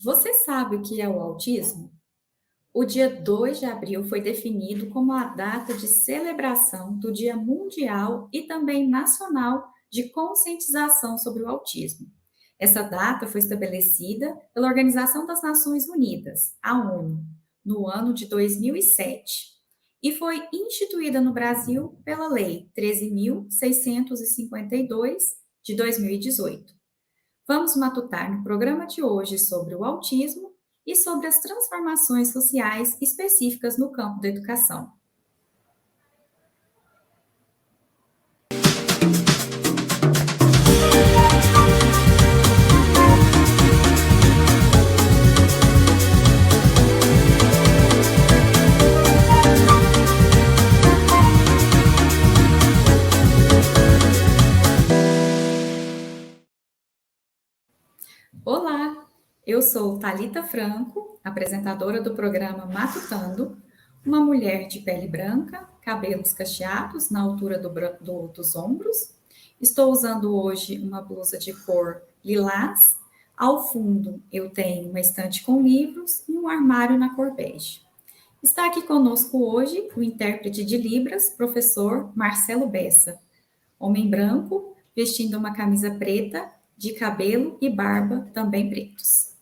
Você sabe o que é o autismo? O dia 2 de abril foi definido como a data de celebração do Dia Mundial e também Nacional de Conscientização sobre o Autismo. Essa data foi estabelecida pela Organização das Nações Unidas, a ONU, no ano de 2007 e foi instituída no Brasil pela Lei 13.652 de 2018. Vamos matutar no programa de hoje sobre o autismo e sobre as transformações sociais específicas no campo da educação. Olá, eu sou Thalita Franco, apresentadora do programa Matutando, uma mulher de pele branca, cabelos cacheados na altura dos ombros. Estou usando hoje uma blusa de cor lilás. Ao fundo, eu tenho uma estante com livros e um armário na cor bege. Está aqui conosco hoje o intérprete de Libras, professor Marcelo Bessa, homem branco, vestindo uma camisa preta, de cabelo e barba também pretos.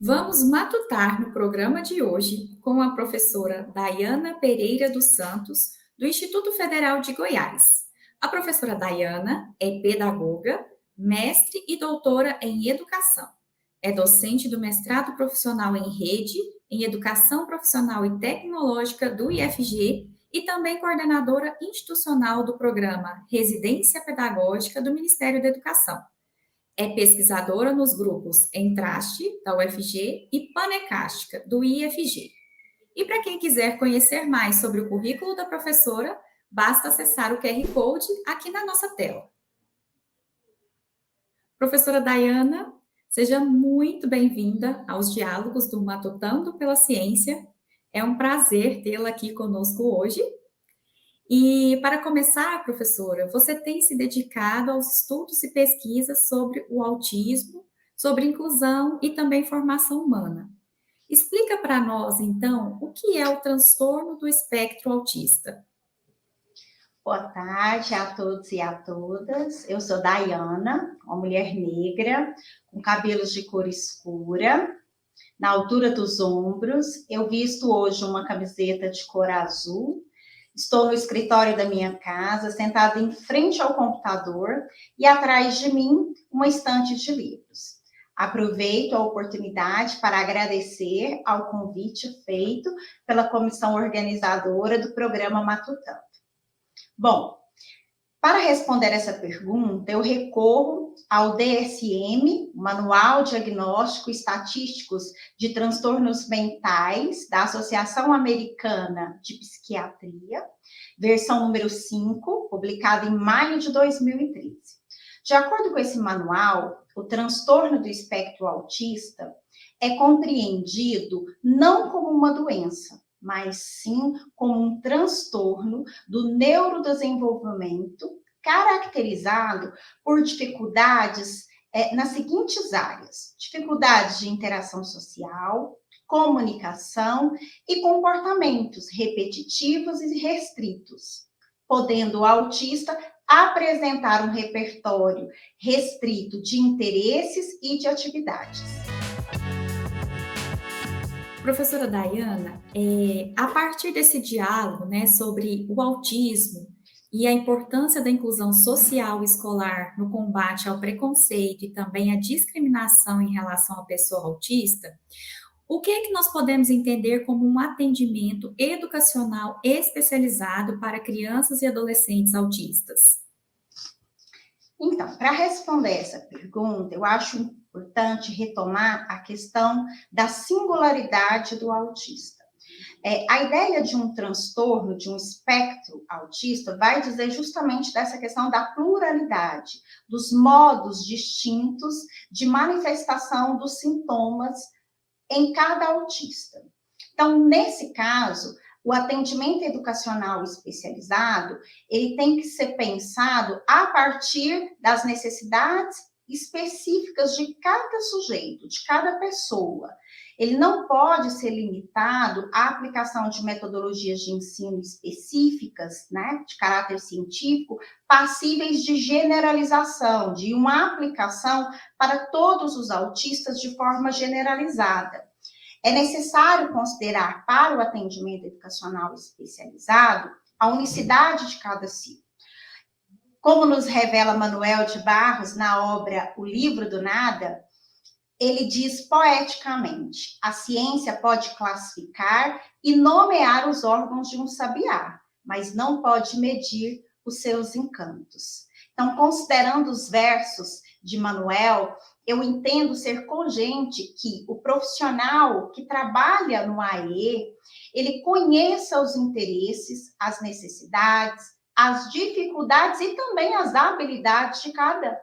Vamos matutar no programa de hoje com a professora Daiana Pereira dos Santos, do Instituto Federal de Goiás. A professora Daiana é pedagoga, mestre e doutora em educação. É docente do mestrado profissional em rede, em educação profissional e tecnológica do IFG e também coordenadora institucional do programa Residência Pedagógica do Ministério da Educação. É pesquisadora nos grupos Entraste, da UFG, e Panecástica, do IFG. E para quem quiser conhecer mais sobre o currículo da professora, basta acessar o QR Code aqui na nossa tela. Professora Daiana, seja muito bem-vinda aos diálogos do Matutando pela Ciência. É um prazer tê-la aqui conosco hoje. E para começar, professora, você tem se dedicado aos estudos e pesquisas sobre o autismo, sobre inclusão e também formação humana. Explica para nós, então, o que é o transtorno do espectro autista. Boa tarde a todos e a todas. Eu sou Daiana, uma mulher negra, com cabelos de cor escura, na altura dos ombros. Eu visto hoje uma camiseta de cor azul. Estou no escritório da minha casa, sentada em frente ao computador e atrás de mim uma estante de livros. Aproveito a oportunidade para agradecer ao convite feito pela comissão organizadora do programa Matutando. Bom, para responder essa pergunta, eu recorro ao DSM, Manual Diagnóstico e Estatísticos de Transtornos Mentais, da Associação Americana de Psiquiatria, versão número 5, publicada em maio de 2013. De acordo com esse manual, o transtorno do espectro autista é compreendido não como uma doença, mas sim como um transtorno do neurodesenvolvimento caracterizado por dificuldades nas seguintes áreas: dificuldades de interação social, comunicação e comportamentos repetitivos e restritos, podendo o autista apresentar um repertório restrito de interesses e de atividades. Professora Daiana, a partir desse diálogo, né, sobre o autismo e a importância da inclusão social e escolar no combate ao preconceito e também à discriminação em relação à pessoa autista, o que é que nós podemos entender como um atendimento educacional especializado para crianças e adolescentes autistas? Então, para responder essa pergunta, eu acho importante retomar a questão da singularidade do autista. A ideia de um transtorno, de um espectro autista, vai dizer justamente dessa questão da pluralidade, dos modos distintos de manifestação dos sintomas em cada autista. Então, nesse caso, o atendimento educacional especializado, ele tem que ser pensado a partir das necessidades específicas de cada sujeito, de cada pessoa. Ele não pode ser limitado à aplicação de metodologias de ensino específicas, né, de caráter científico, passíveis de generalização, de uma aplicação para todos os autistas de forma generalizada. É necessário considerar para o atendimento educacional especializado a unicidade de cada ciclo. Como nos revela Manuel de Barros na obra O Livro do Nada, ele diz poeticamente: a ciência pode classificar e nomear os órgãos de um sabiá, mas não pode medir os seus encantos. Então, considerando os versos de Manuel, eu entendo ser cogente que o profissional que trabalha no AE, ele conheça os interesses, as necessidades, as dificuldades e também as habilidades de cada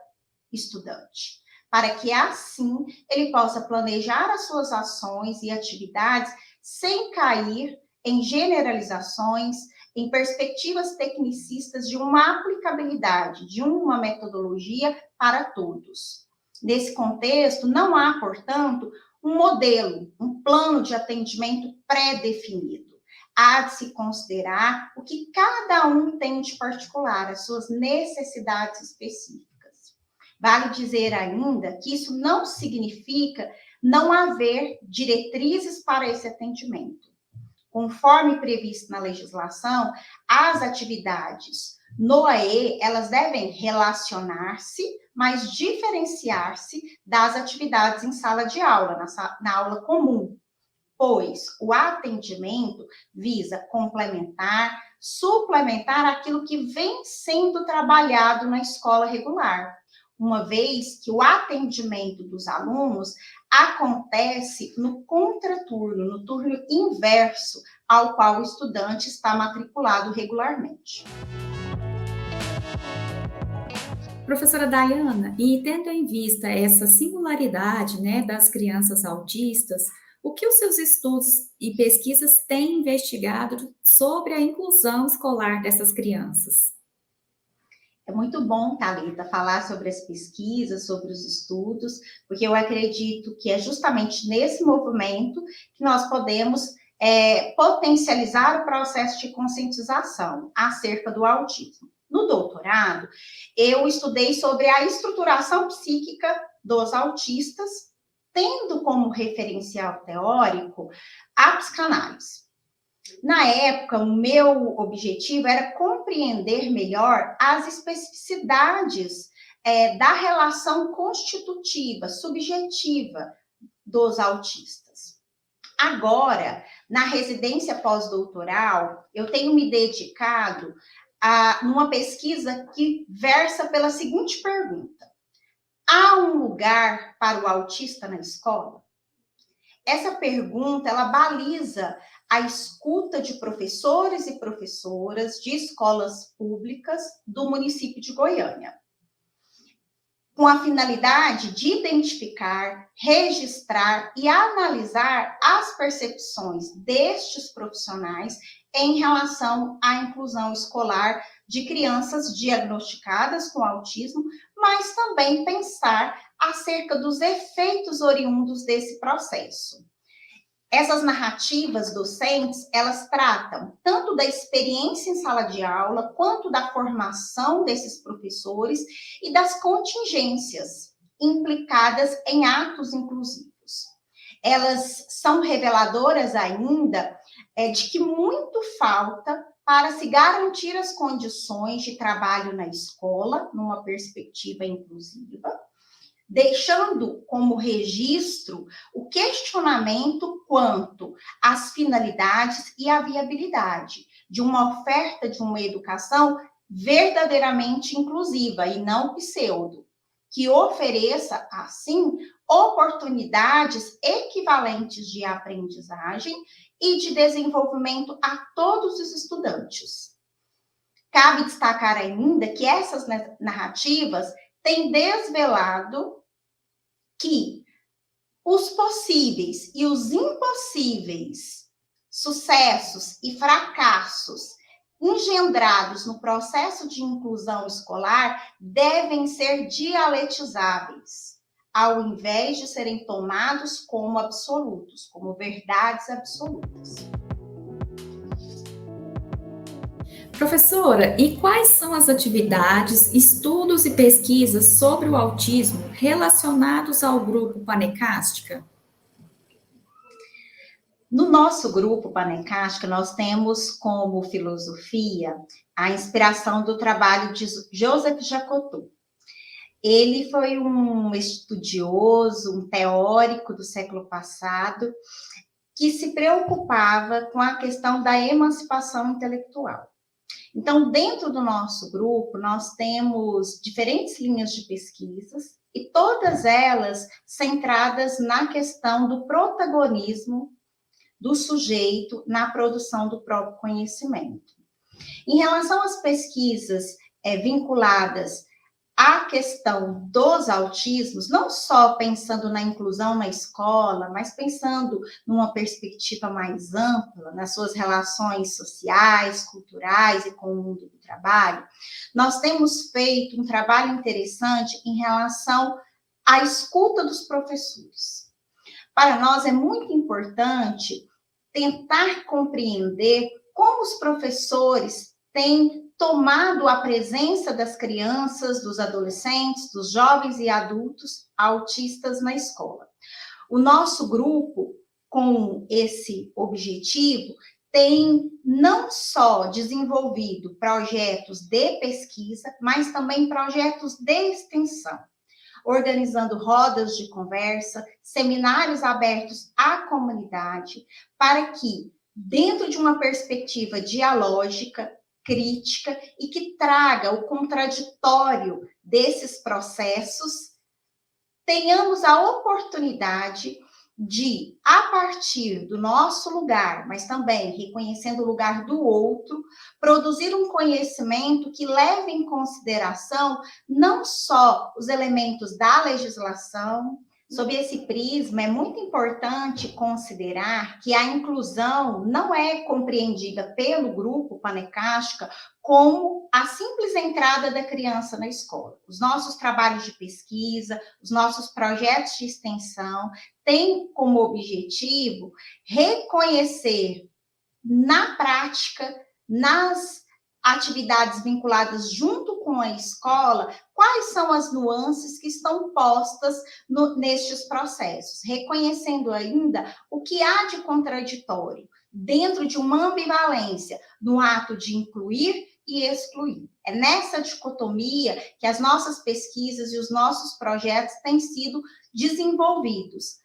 estudante, para que assim ele possa planejar as suas ações e atividades sem cair em generalizações, em perspectivas tecnicistas de uma aplicabilidade, de uma metodologia para todos. Nesse contexto, não há, portanto, um modelo, um plano de atendimento pré-definido. Há de se considerar o que cada um tem de particular, as suas necessidades específicas. Vale dizer ainda que isso não significa não haver diretrizes para esse atendimento. Conforme previsto na legislação, as atividades no AE, elas devem relacionar-se, mas diferenciar-se das atividades em sala de aula, na aula comum, pois o atendimento visa complementar, suplementar aquilo que vem sendo trabalhado na escola regular, uma vez que o atendimento dos alunos acontece no contraturno, no turno inverso ao qual o estudante está matriculado regularmente. Professora Dayana, e tendo em vista essa singularidade, né, das crianças autistas, o que os seus estudos e pesquisas têm investigado sobre a inclusão escolar dessas crianças? É muito bom, Thalita, falar sobre as pesquisas, sobre os estudos, porque eu acredito que é justamente nesse movimento que nós podemos potencializar o processo de conscientização acerca do autismo. No doutorado, eu estudei sobre a estruturação psíquica dos autistas, tendo como referencial teórico a psicanálise. Na época, o meu objetivo era compreender melhor as especificidades da relação constitutiva, subjetiva dos autistas. Agora, na residência pós-doutoral, eu tenho me dedicado a uma pesquisa que versa pela seguinte pergunta: há um lugar para o autista na escola? Essa pergunta, ela baliza a escuta de professores e professoras de escolas públicas do município de Goiânia, com a finalidade de identificar, registrar e analisar as percepções destes profissionais em relação à inclusão escolar de crianças diagnosticadas com autismo, mas também pensar acerca dos efeitos oriundos desse processo. Essas narrativas docentes, elas tratam tanto da experiência em sala de aula, quanto da formação desses professores e das contingências implicadas em atos inclusivos. Elas são reveladoras ainda de que muito falta para se garantir as condições de trabalho na escola, numa perspectiva inclusiva, deixando como registro o questionamento quanto às finalidades e à viabilidade de uma oferta de uma educação verdadeiramente inclusiva e não pseudo, que ofereça, assim, oportunidades equivalentes de aprendizagem e de desenvolvimento a todos os estudantes. Cabe destacar ainda que essas narrativas têm desvelado que os possíveis e os impossíveis sucessos e fracassos engendrados no processo de inclusão escolar devem ser dialetizáveis, ao invés de serem tomados como absolutos, como verdades absolutas. Professora, e quais são as atividades, estudos e pesquisas sobre o autismo relacionados ao grupo Panecástica? No nosso grupo Panecástica, nós temos como filosofia a inspiração do trabalho de Joseph Jacotot. Ele foi um estudioso, um teórico do século passado, que se preocupava com a questão da emancipação intelectual. Então, dentro do nosso grupo, nós temos diferentes linhas de pesquisas e todas elas centradas na questão do protagonismo do sujeito na produção do próprio conhecimento. Em relação às pesquisas vinculadas à questão dos autismos, não só pensando na inclusão na escola, mas pensando numa perspectiva mais ampla, nas suas relações sociais, culturais e com o mundo do trabalho, nós temos feito um trabalho interessante em relação à escuta dos professores. Para nós é muito importante tentar compreender como os professores têm tomado a presença das crianças, dos adolescentes, dos jovens e adultos autistas na escola. O nosso grupo, com esse objetivo, tem não só desenvolvido projetos de pesquisa, mas também projetos de extensão, organizando rodas de conversa, seminários abertos à comunidade, para que, dentro de uma perspectiva dialógica, crítica e que traga o contraditório desses processos, tenhamos a oportunidade de, a partir do nosso lugar, mas também reconhecendo o lugar do outro, produzir um conhecimento que leve em consideração não só os elementos da legislação. Sob esse prisma, é muito importante considerar que a inclusão não é compreendida pelo grupo Panecástica como a simples entrada da criança na escola. Os nossos trabalhos de pesquisa, os nossos projetos de extensão têm como objetivo reconhecer na prática, nas atividades vinculadas junto com a escola, quais são as nuances que estão postas nestes processos, reconhecendo ainda o que há de contraditório dentro de uma ambivalência no ato de incluir e excluir. É nessa dicotomia que as nossas pesquisas e os nossos projetos têm sido desenvolvidos,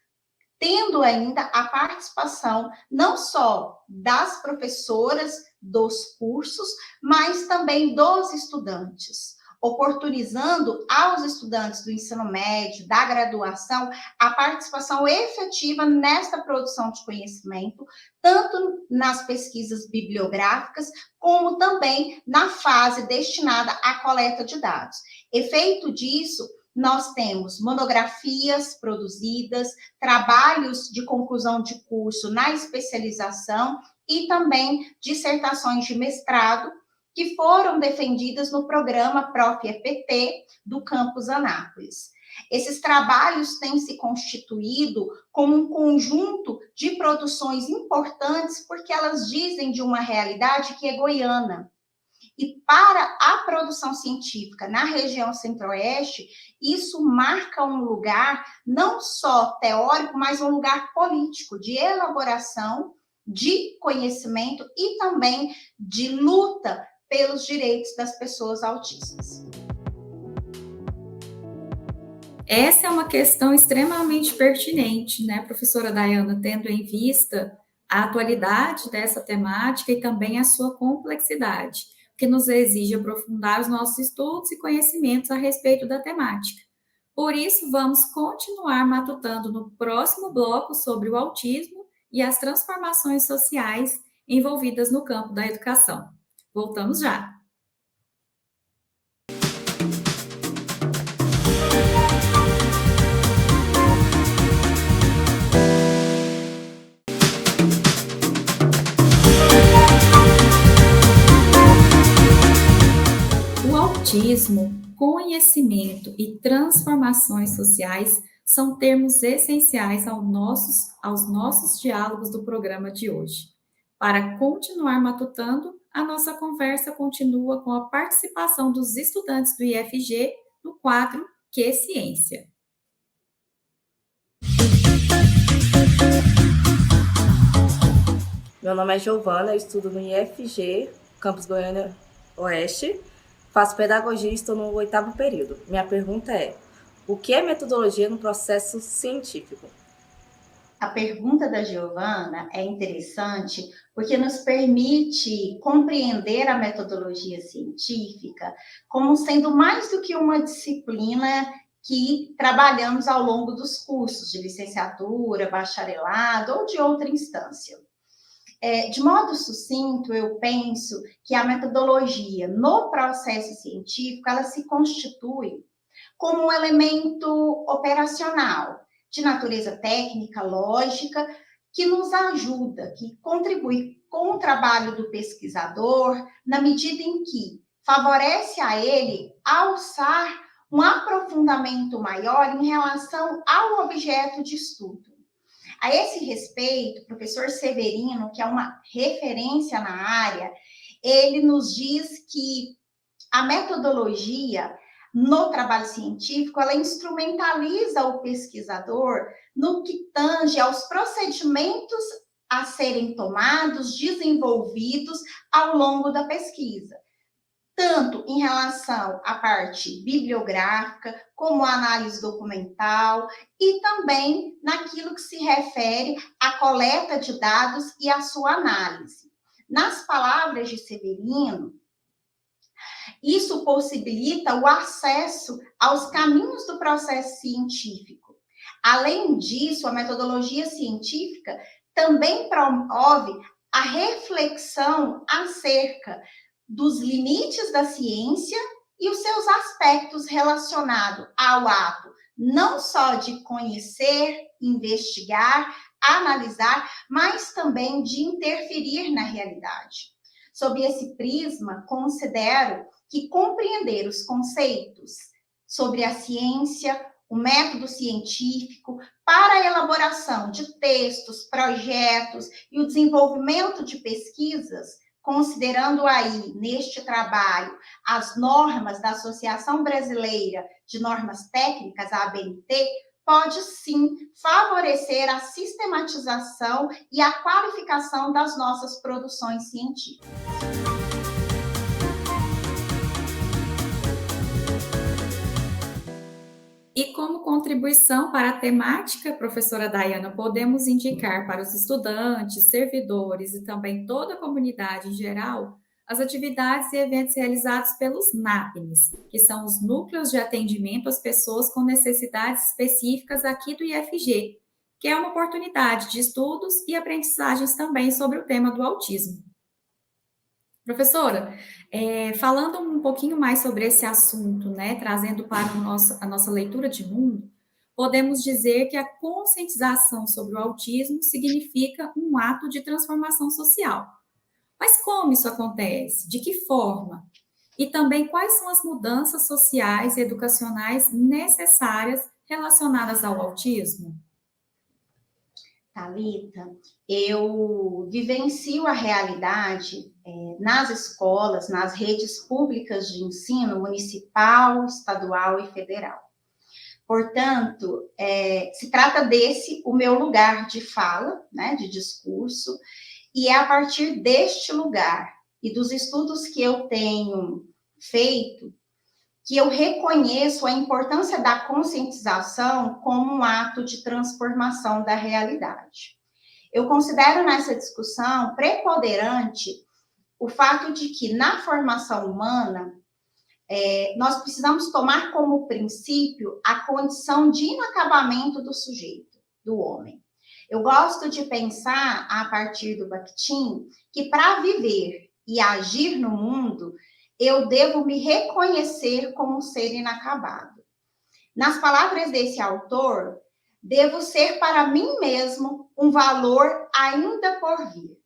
tendo ainda a participação não só das professoras dos cursos, mas também dos estudantes, oportunizando aos estudantes do ensino médio, da graduação, a participação efetiva nesta produção de conhecimento, tanto nas pesquisas bibliográficas, como também na fase destinada à coleta de dados. Efeito disso, nós temos monografias produzidas, trabalhos de conclusão de curso na especialização e também dissertações de mestrado que foram defendidas no programa Prof. EPT do campus Anápolis. Esses trabalhos têm se constituído como um conjunto de produções importantes porque elas dizem de uma realidade que é goiana. E para a produção científica na região centro-oeste, isso marca um lugar não só teórico, mas um lugar político, de elaboração, de conhecimento e também de luta pelos direitos das pessoas autistas. Essa é uma questão extremamente pertinente, né, professora Daiana, tendo em vista a atualidade dessa temática e também a sua complexidade, que nos exige aprofundar os nossos estudos e conhecimentos a respeito da temática. Por isso, vamos continuar matutando no próximo bloco sobre o autismo e as transformações sociais envolvidas no campo da educação. Voltamos já! Autismo, conhecimento e transformações sociais são termos essenciais aos nossos diálogos do programa de hoje. Para continuar matutando, a nossa conversa continua com a participação dos estudantes do IFG no quadro Que Ciência. Meu nome é Giovana, eu estudo no IFG, Campus Goiânia Oeste, faço pedagogia e estou no 8º período. Minha pergunta é: o que é metodologia no processo científico? A pergunta da Giovana é interessante porque nos permite compreender a metodologia científica como sendo mais do que uma disciplina que trabalhamos ao longo dos cursos de licenciatura, bacharelado ou de outra instância. De modo sucinto, eu penso que a metodologia no processo científico, ela se constitui como um elemento operacional, de natureza técnica, lógica, que nos ajuda, que contribui com o trabalho do pesquisador, na medida em que favorece a ele alçar um aprofundamento maior em relação ao objeto de estudo. A esse respeito, o professor Severino, que é uma referência na área, ele nos diz que a metodologia no trabalho científico, ela instrumentaliza o pesquisador no que tange aos procedimentos a serem tomados, desenvolvidos ao longo da pesquisa, tanto em relação à parte bibliográfica, como a análise documental, e também naquilo que se refere à coleta de dados e à sua análise. Nas palavras de Severino, isso possibilita o acesso aos caminhos do processo científico. Além disso, a metodologia científica também promove a reflexão acerca dos limites da ciência e os seus aspectos relacionados ao ato não só de conhecer, investigar, analisar, mas também de interferir na realidade. Sob esse prisma, considero que compreender os conceitos sobre a ciência, o método científico, para a elaboração de textos, projetos e o desenvolvimento de pesquisas, considerando aí, neste trabalho, as normas da Associação Brasileira de Normas Técnicas, a ABNT, pode sim favorecer a sistematização e a qualificação das nossas produções científicas. E como contribuição para a temática, professora Daiana, podemos indicar para os estudantes, servidores e também toda a comunidade em geral as atividades e eventos realizados pelos NAPNES, que são os Núcleos de Atendimento às Pessoas com Necessidades Específicas aqui do IFG, que é uma oportunidade de estudos e aprendizagens também sobre o tema do autismo. Professora, falando um pouquinho mais sobre esse assunto, né, trazendo para a nossa leitura de mundo, podemos dizer que a conscientização sobre o autismo significa um ato de transformação social. Mas como isso acontece? De que forma? E também quais são as mudanças sociais e educacionais necessárias relacionadas ao autismo? Thalita, eu vivencio a realidade nas escolas, nas redes públicas de ensino municipal, estadual e federal. Portanto, se trata desse o meu lugar de fala, né, de discurso, e é a partir deste lugar e dos estudos que eu tenho feito que eu reconheço a importância da conscientização como um ato de transformação da realidade. Eu considero nessa discussão preponderante o fato de que, na formação humana, nós precisamos tomar como princípio a condição de inacabamento do sujeito, do homem. Eu gosto de pensar, a partir do Bakhtin, que para viver e agir no mundo, eu devo me reconhecer como um ser inacabado. Nas palavras desse autor, devo ser para mim mesmo um valor ainda por vir.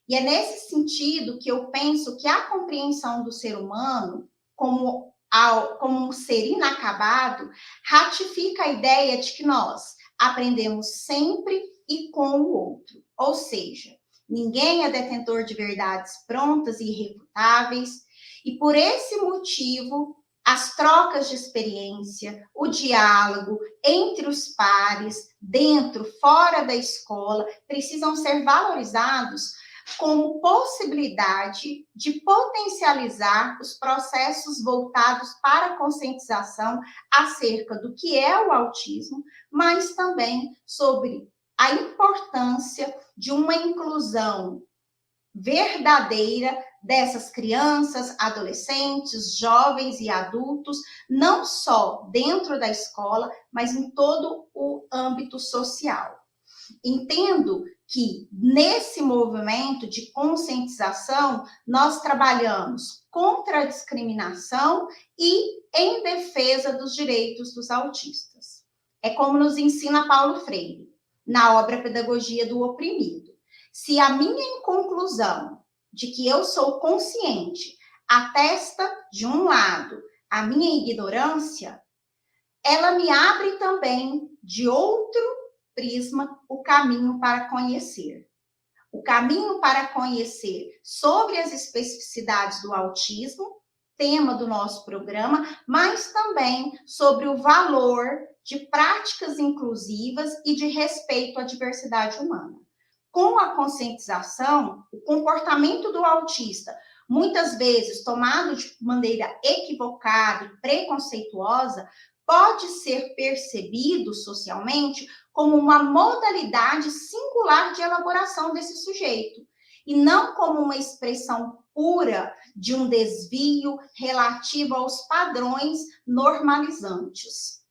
E é nesse sentido que eu penso que a compreensão do ser humano como como um ser inacabado, ratifica a ideia de que nós aprendemos sempre e com o outro. Ou seja, ninguém é detentor de verdades prontas e irrefutáveis, e por esse motivo, as trocas de experiência, o diálogo entre os pares, dentro, fora da escola, precisam ser valorizados como possibilidade de potencializar os processos voltados para a conscientização acerca do que é o autismo, mas também sobre a importância de uma inclusão verdadeira dessas crianças, adolescentes, jovens e adultos, não só dentro da escola, mas em todo o âmbito social. Entendo que nesse movimento de conscientização, nós trabalhamos contra a discriminação e em defesa dos direitos dos autistas. É como nos ensina Paulo Freire, na obra Pedagogia do Oprimido. Se a minha conclusão de que eu sou consciente atesta, de um lado, a minha ignorância, ela me abre também, de outro prisma, o caminho para conhecer. O caminho para conhecer sobre as especificidades do autismo, tema do nosso programa, mas também sobre o valor de práticas inclusivas e de respeito à diversidade humana. Com a conscientização, o comportamento do autista, muitas vezes tomado de maneira equivocada e preconceituosa, pode ser percebido socialmente como uma modalidade singular de elaboração desse sujeito, e não como uma expressão pura de um desvio relativo aos padrões normalizantes.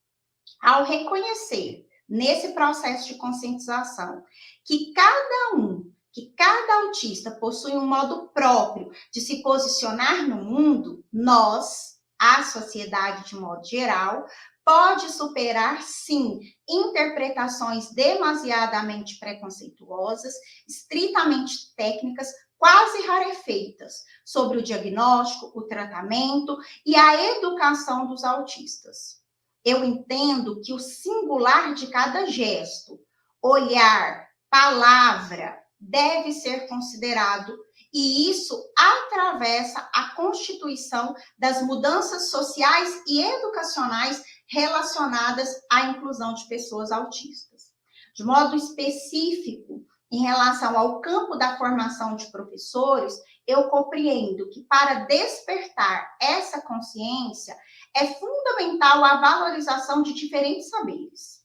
Ao reconhecer, nesse processo de conscientização, que cada autista possui um modo próprio de se posicionar no mundo, nós, a sociedade de modo geral, pode superar, sim, interpretações demasiadamente preconceituosas, estritamente técnicas, quase rarefeitas, sobre o diagnóstico, o tratamento e a educação dos autistas. Eu entendo que o singular de cada gesto, olhar, palavra, deve ser considerado, e isso atravessa a constituição das mudanças sociais e educacionais relacionadas à inclusão de pessoas autistas. De modo específico, em relação ao campo da formação de professores, eu compreendo que para despertar essa consciência é fundamental a valorização de diferentes saberes,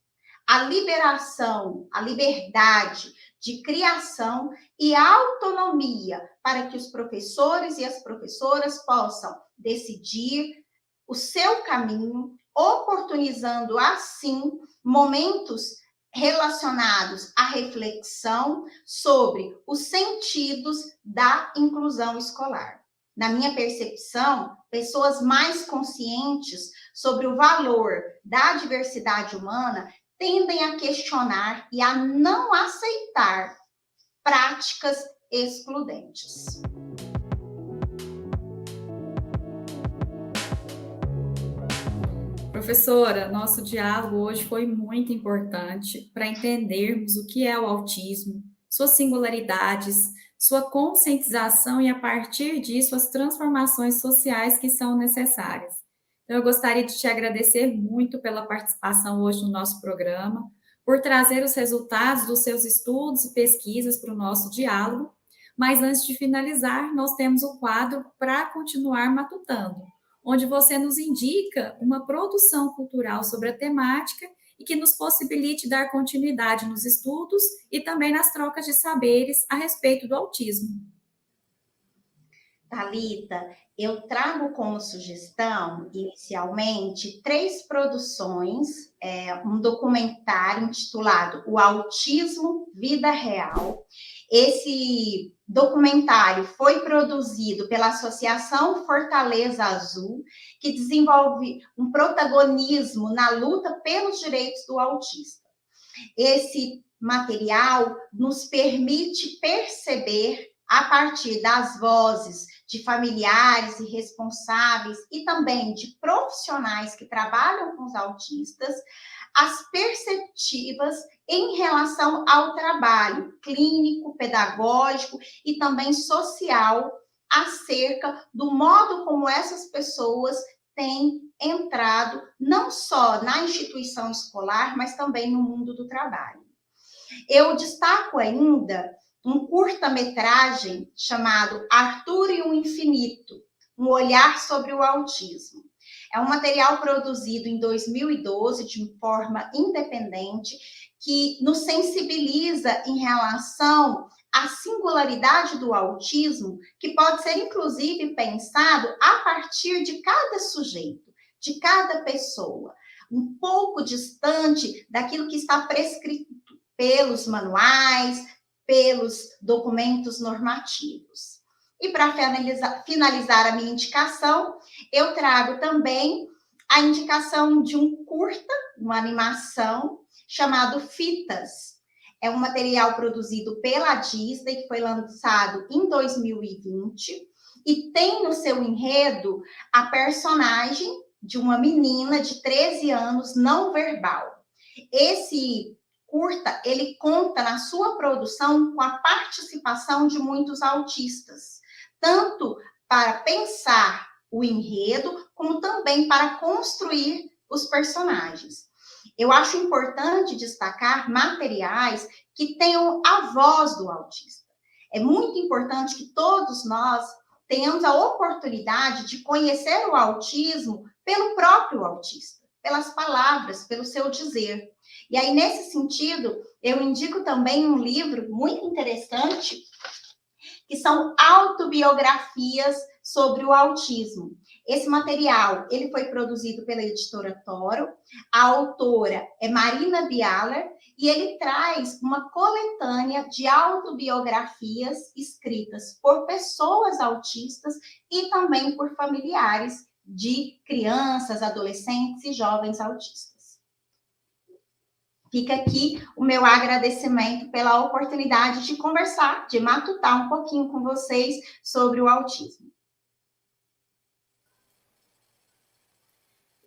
a liberação, a liberdade de criação e a autonomia para que os professores e as professoras possam decidir o seu caminho, oportunizando assim momentos relacionados à reflexão sobre os sentidos da inclusão escolar. Na minha percepção, pessoas mais conscientes sobre o valor da diversidade humana tendem a questionar e a não aceitar práticas excludentes. Professora, nosso diálogo hoje foi muito importante para entendermos o que é o autismo, suas singularidades, sua conscientização e, a partir disso, as transformações sociais que são necessárias. Então, eu gostaria de te agradecer muito pela participação hoje no nosso programa, por trazer os resultados dos seus estudos e pesquisas para o nosso diálogo. Mas, antes de finalizar, nós temos o quadro para continuar matutando, onde você nos indica uma produção cultural sobre a temática e que nos possibilite dar continuidade nos estudos e também nas trocas de saberes a respeito do autismo. Thalita, eu trago como sugestão, inicialmente, 3 produções, um documentário intitulado O Autismo, Vida Real. Esse documentário foi produzido pela Associação Fortaleza Azul, que desenvolve um protagonismo na luta pelos direitos do autista. Esse material nos permite perceber a partir das vozes de familiares e responsáveis e também de profissionais que trabalham com os autistas, as perspectivas em relação ao trabalho clínico, pedagógico e também social acerca do modo como essas pessoas têm entrado não só na instituição escolar, mas também no mundo do trabalho. Eu destaco ainda um curta-metragem chamado Arthur e o Infinito, um olhar sobre o autismo. É um material produzido em 2012 de forma independente, que nos sensibiliza em relação à singularidade do autismo, que pode ser inclusive pensado a partir de cada sujeito, de cada pessoa, um pouco distante daquilo que está prescrito pelos manuais, pelos documentos normativos. E para finalizar a minha indicação, eu trago também a indicação de um curta, uma animação, chamado Fitas. É um material produzido pela Disney, que foi lançado em 2020, e tem no seu enredo a personagem de uma menina de 13 anos não verbal. Esse curta, ele conta na sua produção com a participação de muitos autistas, tanto para pensar o enredo, como também para construir os personagens. Eu acho importante destacar materiais que tenham a voz do autista. É muito importante que todos nós tenhamos a oportunidade de conhecer o autismo pelo próprio autista, pelas palavras, pelo seu dizer. E aí, nesse sentido, eu indico também um livro muito interessante, que são autobiografias sobre o autismo. Esse material, ele foi produzido pela editora Toro, a autora é Marina Bialer, e ele traz uma coletânea de autobiografias escritas por pessoas autistas e também por familiares de crianças, adolescentes e jovens autistas. Fica aqui o meu agradecimento pela oportunidade de conversar, de matutar um pouquinho com vocês sobre o autismo.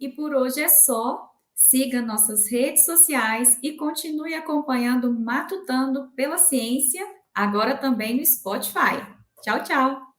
E por hoje é só. Siga nossas redes sociais e continue acompanhando Matutando pela Ciência, agora também no Spotify. Tchau, tchau!